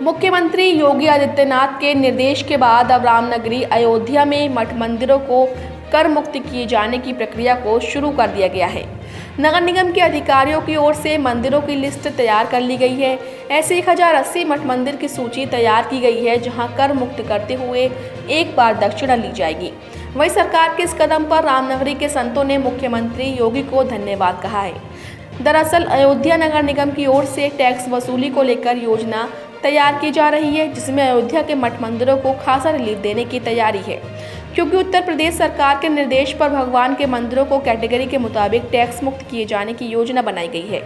मुख्यमंत्री योगी आदित्यनाथ के निर्देश के बाद अब रामनगरी अयोध्या में मठ मंदिरों को कर मुक्त किए जाने की प्रक्रिया को शुरू कर दिया गया है। नगर निगम के अधिकारियों की ओर से मंदिरों की लिस्ट तैयार कर ली गई है। ऐसे 1080 मठ मंदिर की सूची तैयार की गई है, जहां कर मुक्त करते हुए एक बार दक्षिणा ली जाएगी। वहीं सरकार के इस कदम पर रामनगरी के संतों ने मुख्यमंत्री योगी को धन्यवाद कहा है। दरअसल अयोध्या नगर निगम की ओर से टैक्स वसूली को लेकर योजना तैयार की जा रही है, जिसमें अयोध्या के मठ मंदिरों को खासा रिलीफ देने की तैयारी है, क्योंकि उत्तर प्रदेश सरकार के निर्देश पर भगवान के मंदिरों को कैटेगरी के मुताबिक टैक्स मुक्त किए जाने की योजना बनाई गई है।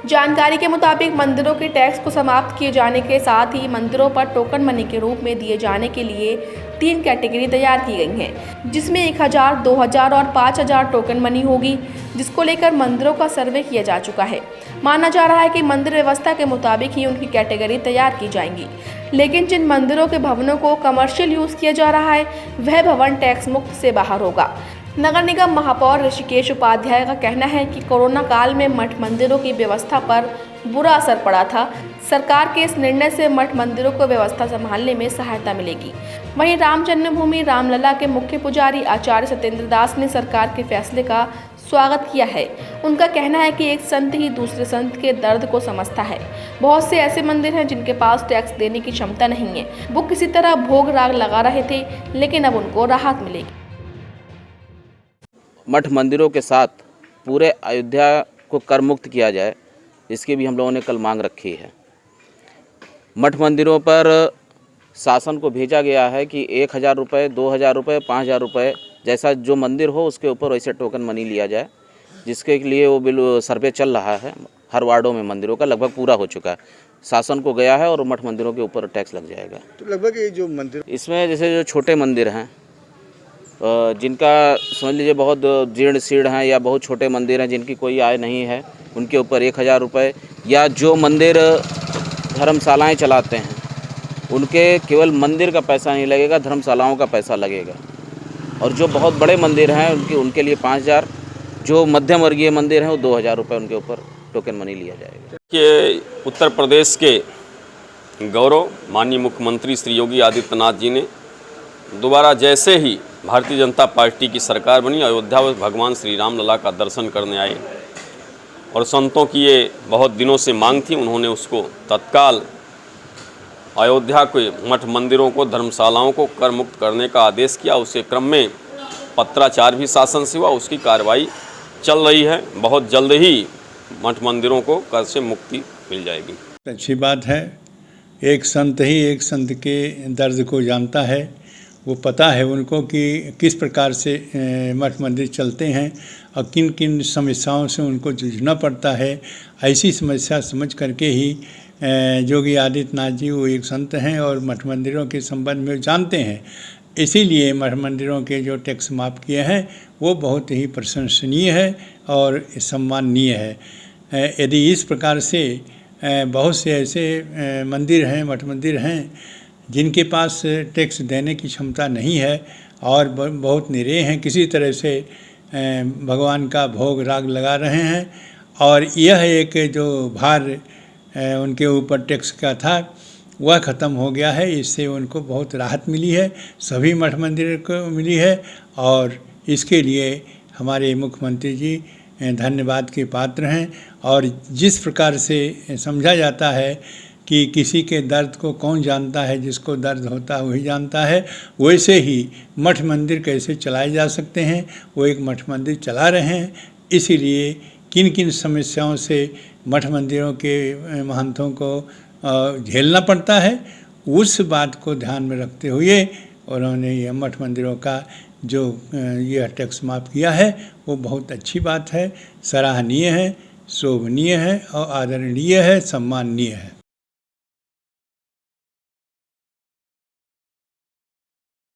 जानकारी के मुताबिक मंदिरों के टैक्स को समाप्त किए जाने के साथ ही मंदिरों पर टोकन मनी के रूप में दिए जाने के लिए 3 कैटेगरी तैयार की गई हैं, जिसमें 1000, 2000 और 5000 टोकन मनी होगी, जिसको लेकर मंदिरों का सर्वे किया जा चुका है। माना जा रहा है कि मंदिर व्यवस्था के मुताबिक ही उनकी कैटेगरी तैयार की जाएंगी, लेकिन जिन मंदिरों के भवनों को कमर्शियल यूज़ किया जा रहा है वह भवन टैक्स मुक्त से बाहर होगा। नगर निगम महापौर ऋषिकेश उपाध्याय का कहना है कि कोरोना काल में मठ मंदिरों की व्यवस्था पर बुरा असर पड़ा था। सरकार के इस निर्णय से मठ मंदिरों को व्यवस्था संभालने में सहायता मिलेगी। वहीं राम जन्मभूमि रामलला के मुख्य पुजारी आचार्य सत्येंद्र दास ने सरकार के फैसले का स्वागत किया है। उनका कहना है कि एक संत ही दूसरे संत के दर्द को समझता है। बहुत से ऐसे मंदिर हैं जिनके पास टैक्स देने की क्षमता नहीं है, वो किसी तरह भोग राग लगा रहे थे, लेकिन अब उनको राहत मिलेगी। मठ मंदिरों के साथ पूरे अयोध्या को कर मुक्त किया जाए, इसकी भी हम लोगों ने कल मांग रखी है। मठ मंदिरों पर शासन को भेजा गया है कि 1000 रुपये, 2000 रुपये, 5000 रुपये जैसा जो मंदिर हो उसके ऊपर वैसे टोकन मनी लिया जाए, जिसके लिए वो बिल सर्वे चल रहा है। हर वार्डों में मंदिरों का लगभग पूरा हो चुका है, शासन को गया है और मठ मंदिरों के ऊपर टैक्स लग जाएगा। तो लगभग ये जो मंदिर इसमें जैसे जो छोटे मंदिर हैं, जिनका समझ लीजिए बहुत जीर्ण शीर्ण हैं या बहुत छोटे मंदिर हैं जिनकी कोई आय नहीं है, उनके ऊपर 1000 रुपये, या जो मंदिर धर्मशालाएं चलाते हैं उनके केवल मंदिर का पैसा नहीं लगेगा, धर्मशालाओं का पैसा लगेगा। और जो बहुत बड़े मंदिर हैं उनके लिए 5000, जो मध्यम वर्गीय मंदिर हैं वो 2000 रुपये उनके ऊपर टोकन मनी लिया जाएगा। कि उत्तर प्रदेश के गौरव माननीय मुख्यमंत्री श्री योगी आदित्यनाथ जी ने दोबारा जैसे ही भारतीय जनता पार्टी की सरकार बनी, अयोध्या में भगवान श्री राम लला का दर्शन करने आए और संतों की ये बहुत दिनों से मांग थी, उन्होंने उसको तत्काल अयोध्या के मठ मंदिरों को, धर्मशालाओं को कर मुक्त करने का आदेश किया। उसी क्रम में पत्राचार भी शासन से हुआ, उसकी कार्रवाई चल रही है। बहुत जल्द ही मठ मंदिरों को कर से मुक्ति मिल जाएगी। अच्छी बात है। एक संत ही एक संत के दर्द को जानता है, वो पता है उनको कि किस प्रकार से मठ मंदिर चलते हैं और किन किन समस्याओं से उनको जूझना पड़ता है। ऐसी समस्या समझ करके ही योगी आदित्यनाथ जी वो एक संत हैं और मठ मंदिरों के संबंध में जानते हैं। इसीलिए मठ मंदिरों के जो टैक्स माफ़ किए हैं वो बहुत ही प्रशंसनीय है और सम्माननीय है। यदि इस प्रकार से बहुत से ऐसे मंदिर हैं, मठ मंदिर हैं जिनके पास टैक्स देने की क्षमता नहीं है और बहुत निरीह हैं, किसी तरह से भगवान का भोग राग लगा रहे हैं, और यह एक जो भार उनके ऊपर टैक्स का था वह ख़त्म हो गया है। इससे उनको बहुत राहत मिली है, सभी मठ मंदिर को मिली है, और इसके लिए हमारे मुख्यमंत्री जी धन्यवाद के पात्र हैं। और जिस प्रकार से समझा जाता है कि किसी के दर्द को कौन जानता है, जिसको दर्द होता है वही जानता है, वैसे ही मठ मंदिर कैसे चलाए जा सकते हैं वो एक मठ मंदिर चला रहे हैं। इसीलिए किन किन समस्याओं से मठ मंदिरों के महंतों को झेलना पड़ता है, उस बात को ध्यान में रखते हुए उन्होंने यह मठ मंदिरों का जो यह टैक्स माफ़ किया है वो बहुत अच्छी बात है, सराहनीय है, शोभनीय है और आदरणीय है, सम्माननीय है।